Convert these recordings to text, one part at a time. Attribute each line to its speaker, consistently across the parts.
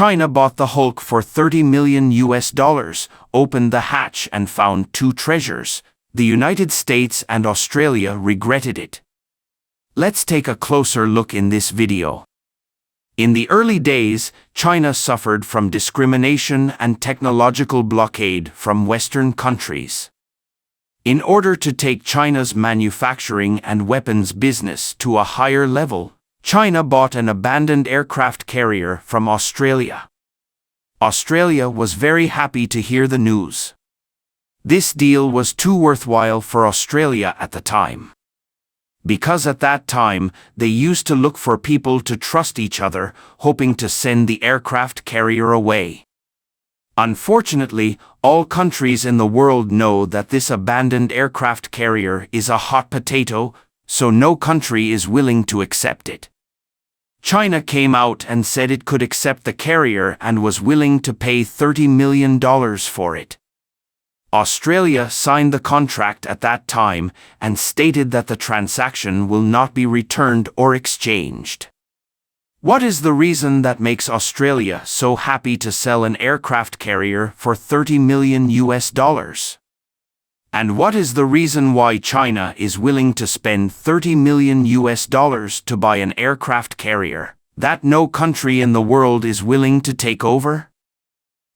Speaker 1: China bought the Hulk for $30 million, opened the hatch and found two treasures. The United States and Australia regretted it. Let's take a closer look in this video. In the early days, China suffered from discrimination and technological blockade from Western countries. In order to take China's manufacturing and weapons business to a higher level, China bought an abandoned aircraft carrier from Australia. Australia was very happy to hear the news. This deal was too worthwhile for Australia at the time. Because at that time, they used to look for people to trust each other, hoping to send the aircraft carrier away. Unfortunately, all countries in the world know that this abandoned aircraft carrier is a hot potato, so no country is willing to accept it. China came out and said it could accept the carrier and was willing to pay $30 million for it. Australia signed the contract at that time and stated that the transaction will not be returned or exchanged. What is the reason that makes Australia so happy to sell an aircraft carrier for $30 million? And what is the reason why China is willing to spend $30 million to buy an aircraft carrier that no country in the world is willing to take over?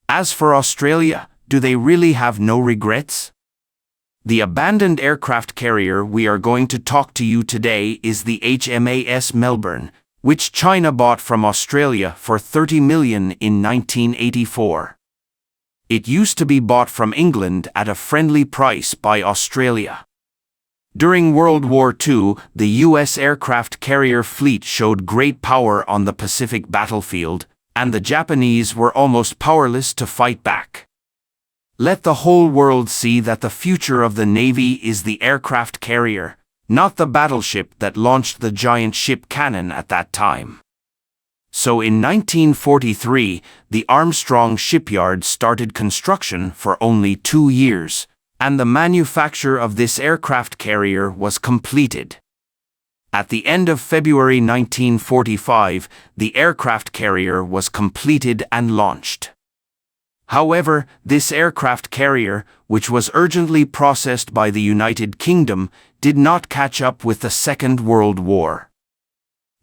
Speaker 1: As for Australia, do they really have no regrets? The abandoned aircraft carrier we are going to talk to you today is the HMAS Melbourne, which China bought from Australia for $30 million in 1984. It used to be bought from England at a friendly price by Australia. During World War II, the U.S. aircraft carrier fleet showed great power on the Pacific battlefield, and the Japanese were almost powerless to fight back. Let the whole world see that the future of the Navy is the aircraft carrier, not the battleship that launched the giant ship cannon at that time. So in 1943, the Armstrong shipyard started construction for only 2 years, and the manufacture of this aircraft carrier was completed. At the end of February 1945, the aircraft carrier was completed and launched. However, this aircraft carrier, which was urgently processed by the United Kingdom, did not catch up with the Second World War.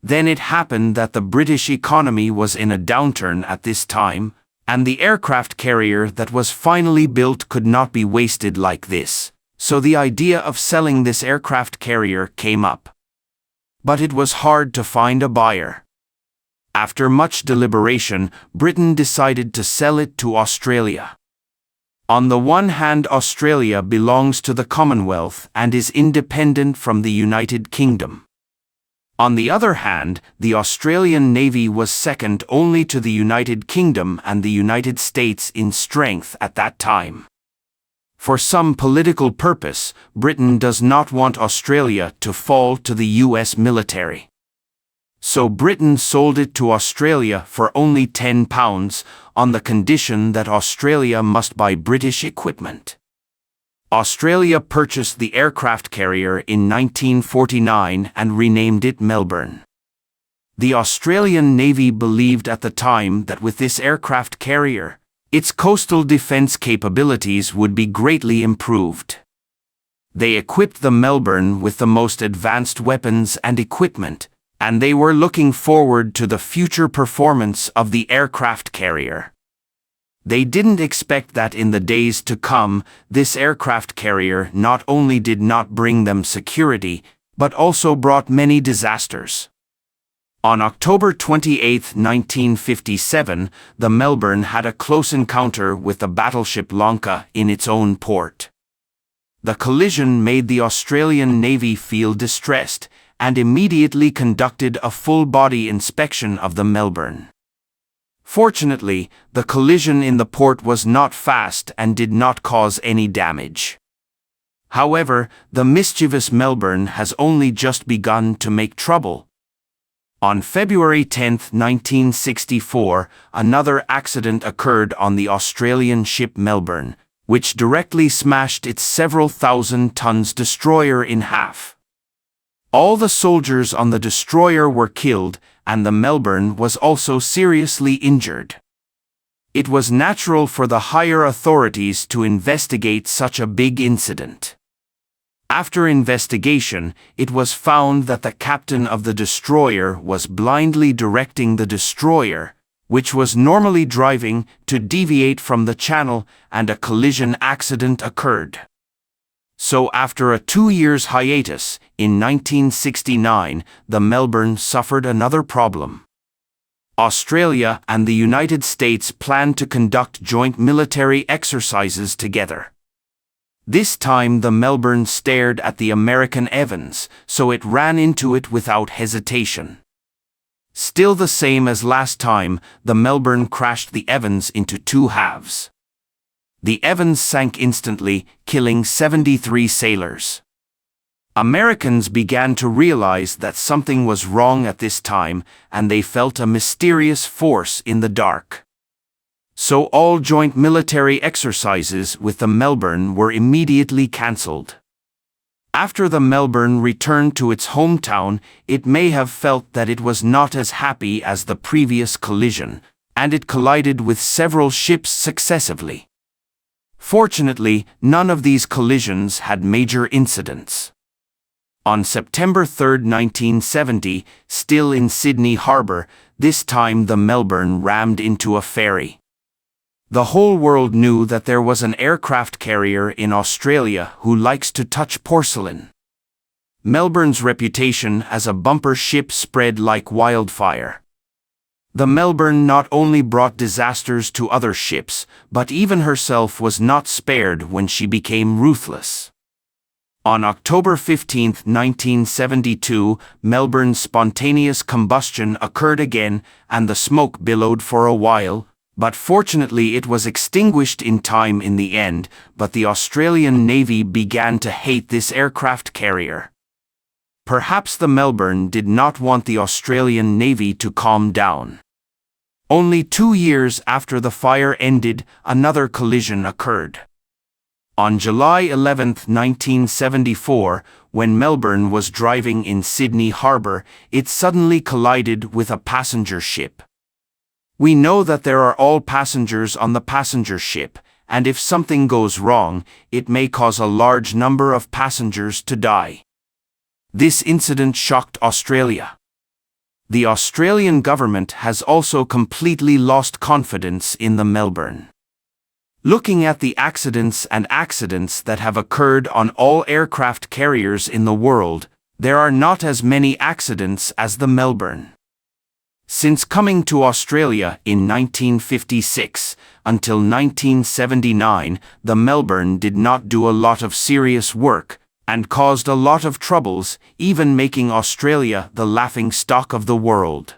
Speaker 1: Then it happened that the British economy was in a downturn at this time, and the aircraft carrier that was finally built could not be wasted like this, so the idea of selling this aircraft carrier came up. But it was hard to find a buyer. After much deliberation, Britain decided to sell it to Australia. On the one hand, Australia belongs to the Commonwealth and is independent from the United Kingdom. On the other hand, the Australian Navy was second only to the United Kingdom and the United States in strength at that time. For some political purpose, Britain does not want Australia to fall to the US military. So Britain sold it to Australia for only £10 on the condition that Australia must buy British equipment. Australia purchased the aircraft carrier in 1949 and renamed it Melbourne. The Australian Navy believed at the time that with this aircraft carrier, its coastal defence capabilities would be greatly improved. They equipped the Melbourne with the most advanced weapons and equipment, and they were looking forward to the future performance of the aircraft carrier. They didn't expect that in the days to come, this aircraft carrier not only did not bring them security, but also brought many disasters. On October 28, 1957, the Melbourne had a close encounter with the battleship Lanka in its own port. The collision made the Australian Navy feel distressed, and immediately conducted a full-body inspection of the Melbourne. Fortunately, the collision in the port was not fast and did not cause any damage. However, the mischievous Melbourne has only just begun to make trouble. On February 10, 1964, another accident occurred on the Australian ship Melbourne, which directly smashed its several thousand tons destroyer in half. All the soldiers on the destroyer were killed, and the Melbourne was also seriously injured. It was natural for the higher authorities to investigate such a big incident. After investigation, it was found that the captain of the destroyer was blindly directing the destroyer, which was normally driving, to deviate from the channel, and a collision accident occurred. So after a 2-year hiatus, in 1969, the Melbourne suffered another problem. Australia and the United States planned to conduct joint military exercises together. This time the Melbourne stared at the American Evans, so it ran into it without hesitation. Still the same as last time, the Melbourne crashed the Evans into 2 halves. The Evans sank instantly, killing 73 sailors. Americans began to realize that something was wrong at this time, and they felt a mysterious force in the dark. So all joint military exercises with the Melbourne were immediately cancelled. After the Melbourne returned to its hometown, it may have felt that it was not as happy as the previous collision, and it collided with several ships successively. Fortunately, none of these collisions had major incidents. On September 3, 1970, still in Sydney Harbour, this time the Melbourne rammed into a ferry. The whole world knew that there was an aircraft carrier in Australia who likes to touch porcelain. Melbourne's reputation as a bumper ship spread like wildfire. The Melbourne not only brought disasters to other ships, but even herself was not spared when she became ruthless. On October 15, 1972, Melbourne's spontaneous combustion occurred again, and the smoke billowed for a while, but fortunately it was extinguished in time in the end. But the Australian Navy began to hate this aircraft carrier. Perhaps the Melbourne did not want the Australian Navy to calm down. Only 2 years after the fire ended, another collision occurred. On July 11, 1974, when Melbourne was driving in Sydney Harbour, it suddenly collided with a passenger ship. We know that there are all passengers on the passenger ship, and if something goes wrong, it may cause a large number of passengers to die. This incident shocked Australia. The Australian government has also completely lost confidence in the Melbourne. Looking at the accidents that have occurred on all aircraft carriers in the world, there are not as many accidents as the Melbourne. Since coming to Australia in 1956 until 1979, the Melbourne did not do a lot of serious work and caused a lot of troubles, even making Australia the laughingstock of the world.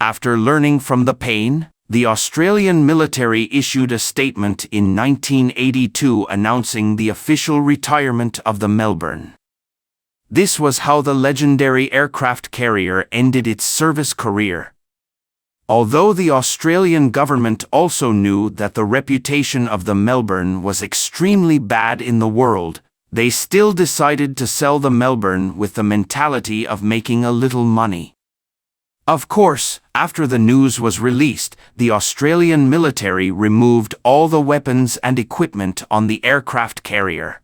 Speaker 1: After learning from the pain, the Australian military issued a statement in 1982 announcing the official retirement of the Melbourne. This was how the legendary aircraft carrier ended its service career. Although the Australian government also knew that the reputation of the Melbourne was extremely bad in the world, they still decided to sell the Melbourne with the mentality of making a little money. Of course, after the news was released, the Australian military removed all the weapons and equipment on the aircraft carrier.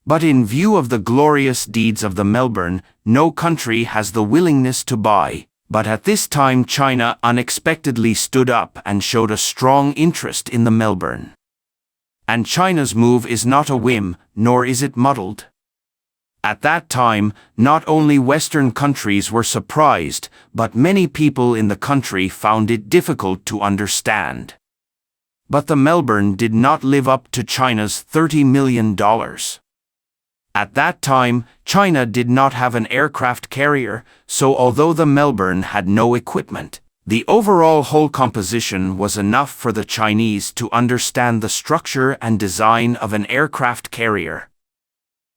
Speaker 1: But in view of the glorious deeds of the Melbourne, no country has the willingness to buy. But at this time China unexpectedly stood up and showed a strong interest in the Melbourne. And China's move is not a whim, nor is it muddled. At that time, not only Western countries were surprised, but many people in the country found it difficult to understand. But the Melbourne did not live up to China's $30 million. At that time, China did not have an aircraft carrier, so although the Melbourne had no equipment, the overall hull composition was enough for the Chinese to understand the structure and design of an aircraft carrier.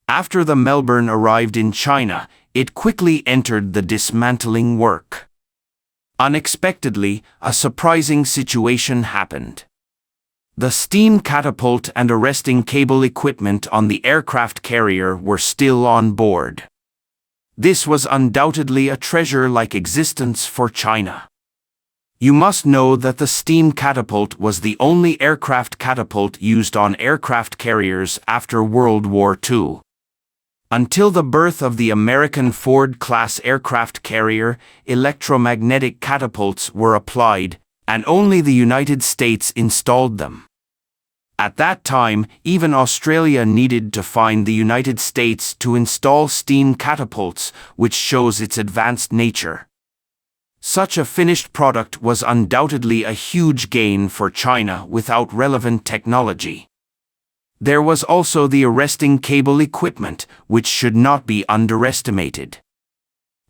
Speaker 1: After the Melbourne arrived in China, it quickly entered the dismantling work. Unexpectedly, a surprising situation happened. The steam catapult and arresting cable equipment on the aircraft carrier were still on board. This was undoubtedly a treasure-like existence for China. You must know that the steam catapult was the only aircraft catapult used on aircraft carriers after World War II. Until the birth of the American Ford-class aircraft carrier, electromagnetic catapults were applied, and only the United States installed them. At that time, even Australia needed to find the United States to install steam catapults, which shows its advanced nature. Such a finished product was undoubtedly a huge gain for China without relevant technology. There was also the arresting cable equipment, which should not be underestimated.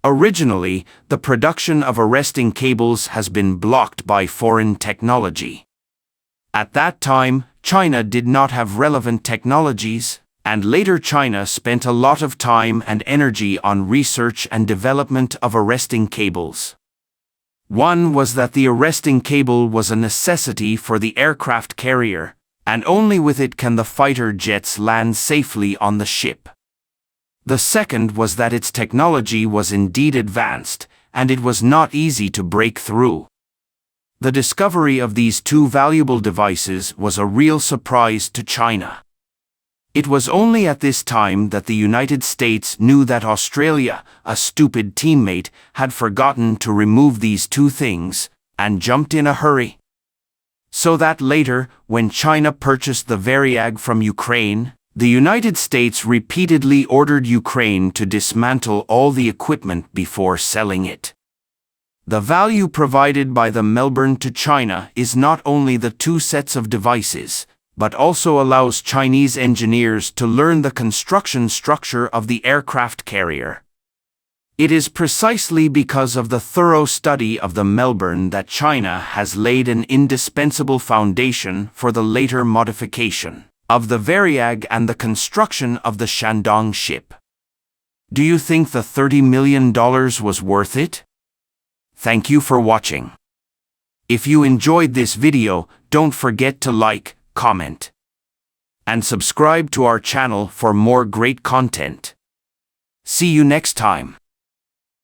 Speaker 1: Originally, the production of arresting cables has been blocked by foreign technology. At that time, China did not have relevant technologies, and later China spent a lot of time and energy on research and development of arresting cables. One was that the arresting cable was a necessity for the aircraft carrier, and only with it can the fighter jets land safely on the ship. The second was that its technology was indeed advanced, and it was not easy to break through. The discovery of these two valuable devices was a real surprise to China. It was only at this time that the United States knew that Australia, a stupid teammate, had forgotten to remove these two things, and jumped in a hurry. So that later, when China purchased the Variag from Ukraine, the United States repeatedly ordered Ukraine to dismantle all the equipment before selling it. The value provided by the Melbourne to China is not only the two sets of devices, but also allows Chinese engineers to learn the construction structure of the aircraft carrier. It is precisely because of the thorough study of the Melbourne that China has laid an indispensable foundation for the later modification of the Variag and the construction of the Shandong ship. Do you think the $30 million was worth it? Thank you for watching. If you enjoyed this video, don't forget to like, comment, and subscribe to our channel for more great content. See you next time.